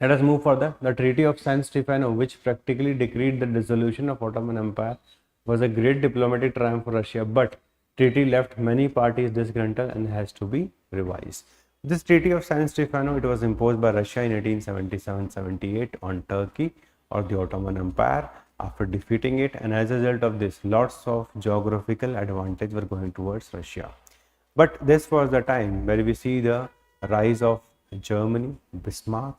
Let us move further. The Treaty of San Stefano, which practically decreed the dissolution of Ottoman Empire, was a great diplomatic triumph for Russia, but treaty left many parties disgruntled and has to be revised. This Treaty of San Stefano, it was imposed by Russia in 1877-78 on Turkey or the Ottoman Empire after defeating it, and as a result of this, lots of geographical advantage were going towards Russia. But this was the time where we see the rise of Germany, Bismarck,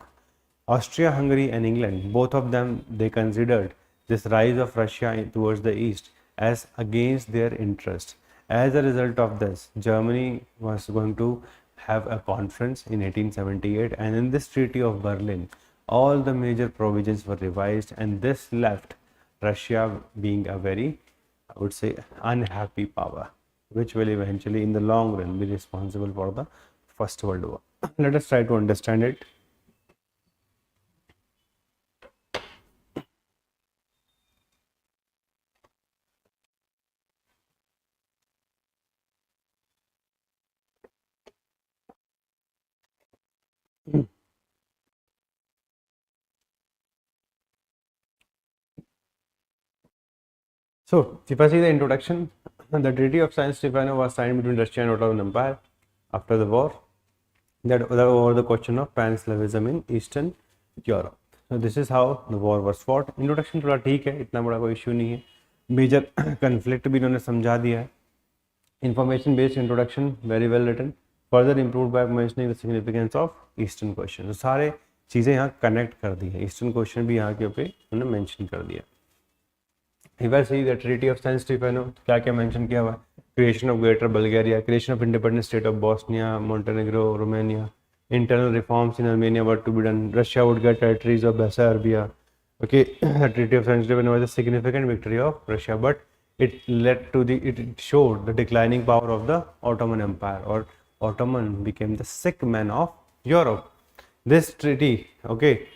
Austria-Hungary and England, both of them, they considered this rise of Russia towards the east as against their interest. As a result of this, Germany was going to have a conference in 1878, and in this Treaty of Berlin, all the major provisions were revised, and this left Russia being a very, I would say, unhappy power, which will eventually in the long run be responsible for the First World War. Let us try to understand it. So, if I see the introduction, the Treaty of San Stefano was signed between Russia and Ottoman Empire after the war, that over the question of pan-Slavism in Eastern Europe. So, this is how the war was fought. Introduction थोड़ा ठीक है, इतना बड़ा कोई issue नहीं है. Major conflict भी इन्होंने समझा दिया है. Information based introduction very well written, further improved by mentioning the significance of Eastern question. तो सारे चीज़ें यहाँ कनेक्ट कर दी है. Eastern question भी यहाँ के ऊपर उन्होंने मेंशन कर दिया. If I see the Treaty of San Stefano, क्या क्या मेंशन किया हुआ है? Creation of Greater Bulgaria, creation of independent state of Bosnia, Montenegro, Romania, internal reforms in Armenia were to be done. Russia would get territories of Bessarabia. Okay, the Treaty of San Stefano was a significant victory of Russia, but it showed the declining power of the Ottoman Empire, or Ottoman became the sick man of Europe. This treaty, okay,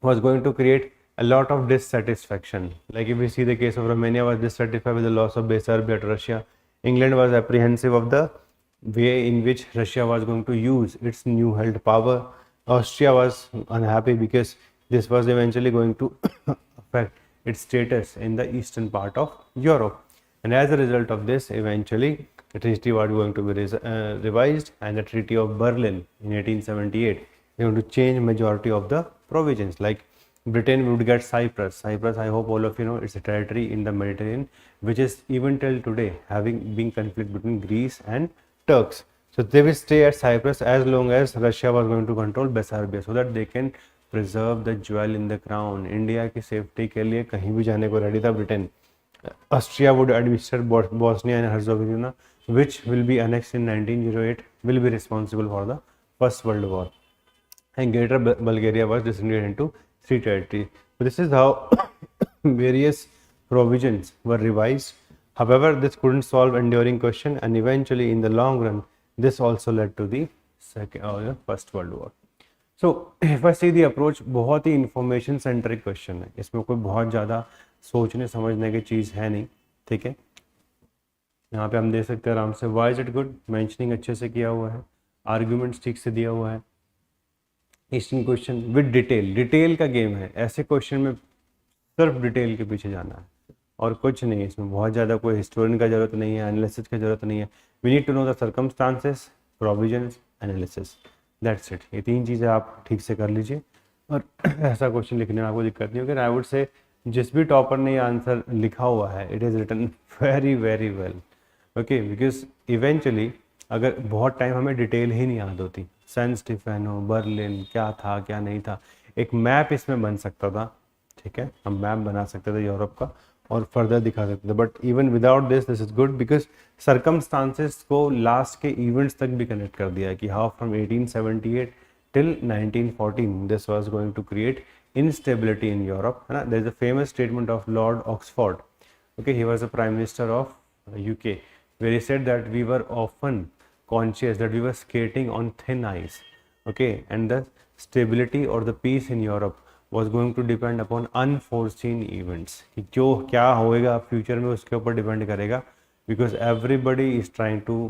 was going to create a lot of dissatisfaction. Like if we see the case of Romania was dissatisfied with the loss of Bessarabia to Russia. England was apprehensive of the way in which Russia was going to use its new held power. Austria was unhappy because this was eventually going to affect its status in the eastern part of Europe. And as a result of this, eventually the treaty was going to be revised, and the Treaty of Berlin in 1878 is going to change majority of the provisions. Like Britain would get Cyprus. Cyprus, I hope all of you know, it's a territory in the Mediterranean, which is even till today being conflict between Greece and Turks. So they will stay at Cyprus as long as Russia was going to control Bessarabia, so that they can preserve the jewel in the crown. India की safety के लिए कहीं भी जाने को ready था Britain. Austria would administer Bosnia and Herzegovina, which will be annexed in 1908, will be responsible for the First World War. And Greater Bulgaria was disintegrated into 3 territories. So this is how various provisions were revised. However, this couldn't solve enduring question, and eventually in the long run, this also led to the First World War. So if I see the approach, बहुत ही information centric question है. इसमें कोई बहुत ज़्यादा सोचने समझने की चीज़ है नहीं, ठीक है. यहाँ पे हम देख सकते हैं आराम से. Why is it good? Mentioning अच्छे से किया हुआ है, arguments ठीक से दिया हुआ है. ईस्टर्न क्वेश्चन विद डिटेल का गेम है. ऐसे क्वेश्चन में सिर्फ डिटेल के पीछे जाना है और कुछ नहीं है. इसमें बहुत ज़्यादा कोई हिस्टोरियन का जरूरत नहीं है, एनालिसिस की जरूरत नहीं है. We need to know the circumstances, provisions, analysis, that's it. ये 3 चीज़ें आप ठीक से कर लीजिए और ऐसा क्वेश्चन लिखने में आपको दिक्कत नहीं होगी. आई वुड से जिस भी टॉपर ने ये आंसर लिखा हुआ है, it is written very very well. Okay, because eventually अगर बहुत टाइम हमें डिटेल ही नहीं याद होती, सैन स्टीफेनो, बर्लिन क्या था क्या नहीं था, एक मैप इसमें बन सकता था, ठीक है. हम मैप बना सकते थे यूरोप का और फर्दर दिखा सकते थे. But even without this is good, because circumstances को लास्ट के इवेंट्स तक भी कनेक्ट कर दिया है कि how from 1878 till 1914 this was going to create instability in Europe. There is a famous statement of Lord Oxford. Okay, he was the Prime Minister of UK, where he said that we were often conscious that we were skating on thin ice. Okay, and the stability or the peace in Europe was going to depend upon unforeseen events. कि जो क्या होएगा future में उसके ऊपर depend करेगा, because everybody is trying to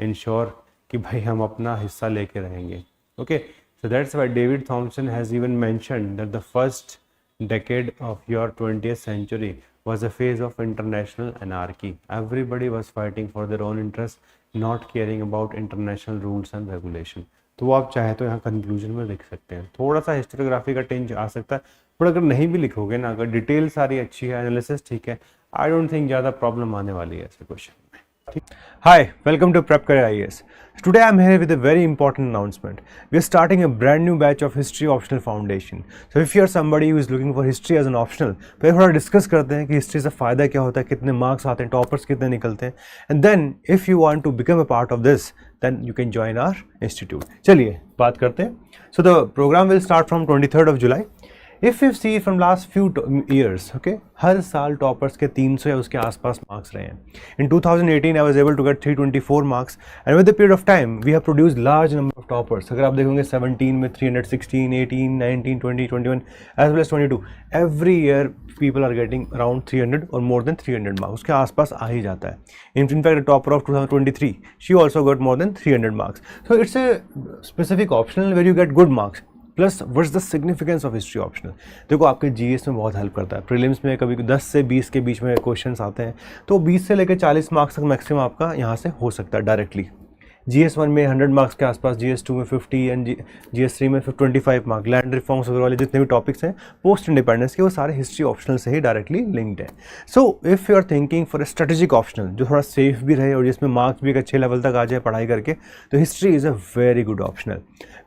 ensure कि भाई हम अपना हिस्सा लेके रहेंगे. Okay, So that's why David Thompson has even mentioned that the first decade of your 20th century was a phase of international anarchy. Everybody was fighting for their own interests, not caring about international rules and regulation. तो वो आप चाहे तो यहाँ conclusion में लिख सकते हैं, थोड़ा सा हिस्टोग्राफी का टेंज आ सकता है, पर अगर नहीं भी लिखोगे ना, अगर डिटेल सारी अच्छी है, एनालिसिस ठीक है, आई डोंट थिंक ज़्यादा प्रॉब्लम आने वाली है ऐसे क्वेश्चन में. Hi, welcome to Prep Career IAS. Today I am here with a very important announcement. We are starting a brand new batch of History Optional Foundation. So if you are somebody who is looking for history as an optional, तो थोड़ा discuss करते हैं कि history से फ़ायदा क्या होता है, कितने मार्क्स आते हैं, टॉपर्स कितने निकलते हैं, and then if you want to become a part of this, then you can join our institute. चलिए बात करते हैं. So the program will start from 23rd of July. If you see from last few years, okay, हर साल toppers के 300 या उसके आसपास marks रहे हैं. In 2018 I was able to get 324 marks, and with the period of time we have produced large number of toppers. अगर आप देखोगे 17 में 316, 18, 19, 20, 21 as well as 22. Every year people are getting around 300 or more than 300 marks. उसके आसपास आ ही जाता है. In fact, the topper of 2023, she also got more than 300 marks. So it's a specific optional where you get good marks. Plus what's the significance of history optional. देखो आपके GS में बहुत help करता है. प्रीलिम्स में कभी 10 से 20 के बीच में क्वेश्चंस आते हैं, तो 20 से लेकर 40 मार्क्स तक मैक्सिमम आपका यहाँ से हो सकता है डायरेक्टली. GS1 में 100 मार्क्स के आसपास, GS2 में 50 एंड GS3 में 25 मार्क. लैंड रिफॉर्म्स वगैरह वाले जितने भी टॉपिक्स हैं पोस्ट इंडिपेंडेंस के, वो सारे हिस्ट्री ऑप्शनल से ही डायरेक्टली लिंक्ड है. So if you are thinking for a strategic optional जो थोड़ा सेफ भी रहे और जिसमें मार्क्स भी एक अच्छे लेवल तक आ जाए पढ़ाई करके, तो history is a very good optional.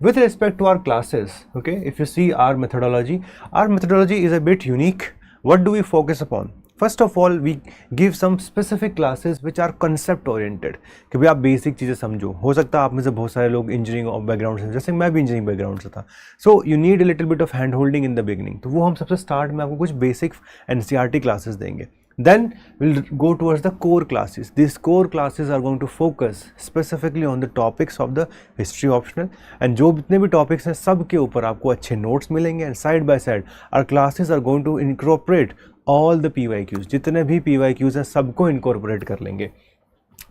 With respect to our classes, okay, if you see our methodology is a bit unique. What do we focus upon? First of all, we give some specific classes which are concept oriented, कि भाई आप basic चीज़ें समझो. हो सकता है आप में से बहुत सारे लोग इंजीनियरिंग बैकग्राउंड से, जैसे मैं भी इंजीनियरिंग बैकग्राउंड से था. So you need a little bit of hand holding in the beginning. तो वो हम सबसे स्टार्ट में आपको कुछ बेसिक NCERT क्लासेस देंगे. Then we'll go towards the core classes. These core classes are going to focus specifically on the topics of the history optional, and जो जितने भी topics हैं सब के ऊपर आपको अच्छे notes मिलेंगे, and side by side our classes are going to incorporate all the PYQs. जितने भी PYQs हैं सबको incorporate कर लेंगे.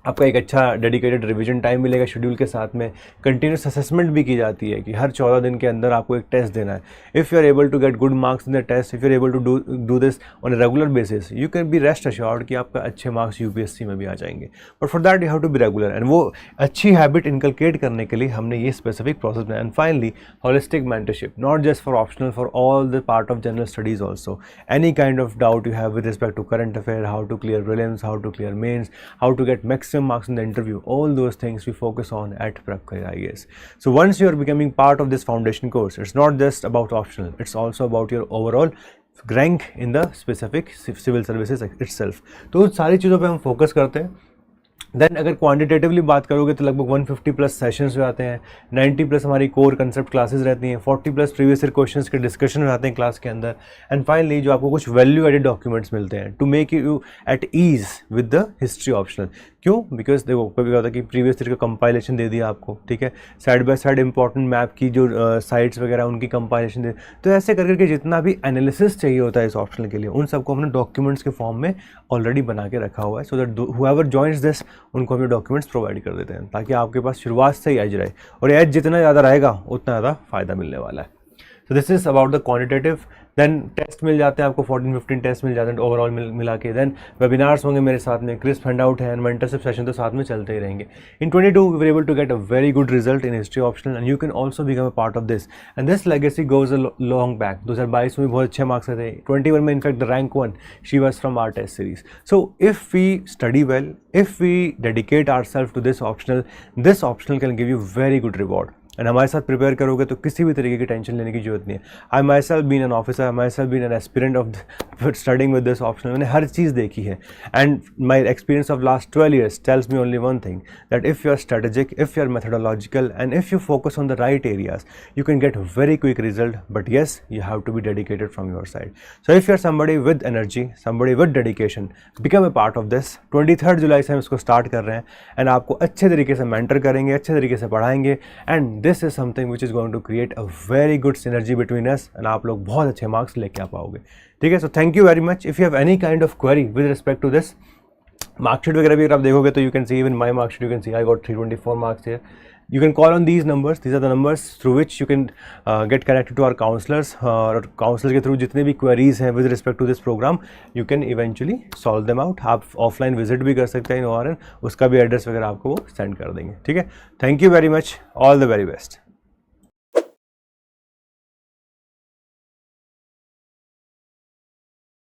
आपका एक अच्छा डेडिकेटेड रिवीजन टाइम मिलेगा शेड्यूल के साथ में. कंटिन्यूस असेसमेंट भी की जाती है कि हर 14 दिन के अंदर आपको एक टेस्ट देना है. If you are able to get good marks in the test, if you are able to do this on a regular basis, you can be rest assured कि आपका अच्छे मार्क्स यूपीएससी में भी आ जाएंगे. But for that you have to be regular, and वो अच्छी habit inculcate करने के लिए हमने ये स्पेसिफिक प्रोसेस बनाया. And finally holistic mentorship, not just for optional, for all the part of general studies also. Any kind of doubt you have with respect to current affair, how to clear prelims, how to clear mains, how to get maximum marks in the interview, all those things we focus on at Prep Career IAS. So once you are becoming part of this foundation course, it's not just about optional, it's also about your overall rank in the specific civil services itself. तो सारी चीज़ों पे हम focus करते हैं. Then अगर quantitatively बात करोगे तो लगभग 150 प्लस सेशंस हो जाते हैं, 90 प्लस हमारी कोर कंसेप्ट क्लासेस रहती हैं, 40 प्लस प्रीवियस ईयर क्वेश्चंस के डिस्कशन हो जाते हैं क्लास के अंदर, एंड फाइनली जो आपको कुछ वैल्यू एडेड डॉक्यूमेंट्स मिलते हैं to make you at ease with the history optional. क्यों? बिकॉज देखो कभी क्या होता है कि प्रीवियस ईयर का कंपाइलेशन दे दिया आपको, ठीक है, side by side important map की जो साइट्स वगैरह उनकी कंपाइलेशन दे, तो ऐसे करके जितना भी एनालिसिस चाहिए होता है इस ऑप्शनल के लिए, उन सबको हमने डॉक्यूमेंट्स के फॉर्म में ऑलरेडी बना के रखा हुआ है. So that whoever joins this, उनको हमें डॉक्यूमेंट्स प्रोवाइड कर देते हैं ताकि आपके पास शुरुआत से ही एज रहे, और एज जितना ज़्यादा रहेगा उतना ज़्यादा फ़ायदा मिलने वाला है. So this is about the quantitative. Then test मिल जाते हैं आपको, 14-15 टेस्ट मिल जाते हैं ओवरऑल मिला के. देन वेबिनार्स होंगे मेरे साथ में, क्रिस्प हैंडआउट है, एंड मेंटरशिप सेशन तो साथ में चलते ही रहेंगे. In 22 we were able to get a very good result in history optional, and you can also become a part of this, and this legacy goes a long back. 2022 में बहुत अच्छे मार्क्स आए थे. 21 में in fact the rank 1 she was from our test series. So if we study well, if we dedicate ourselves to this optional can give you very good reward. And हमारे साथ prepare करोगे तो किसी भी तरीके की टेंशन लेने की जरूरत नहीं है. I myself been an officer, I myself been an aspirant of studying with this optional. मैंने हर चीज़ देखी है, and my experience of last 12 years tells me only one thing, that if you are strategic, if you are methodological, and if you focus on the right areas, you can get very quick result. But yes, you have to be dedicated from your side. So if you are somebody with energy, somebody with dedication, become a part of this. 23rd जुलाई से हम इसको start कर रहे हैं, and आपको अच्छे तरीके से मेंटर करेंगे, अच्छे तरीके से पढ़ाएंगे, and this is something which is going to create a very good synergy between us, and आप लोग बहुत अच्छे मार्क्स लेके आ पाओगे. ठीक है, so thank you very much. If you have any kind of query with respect to this, marksheet वगैरह भी अगर आप देखोगे तो you can see even my mark sheet, you can see I got 324 marks here. You can call on these numbers. These are the numbers through which you can get connected to our counselors. और counselors के through जितने भी queries हैं with respect to this program, you can eventually solve them out. आप offline visit भी कर सकते हैं in ORN, उसका भी एड्रेस वगैरह आपको वो सेंड कर देंगे. ठीक है. Thank you very much. All the very best.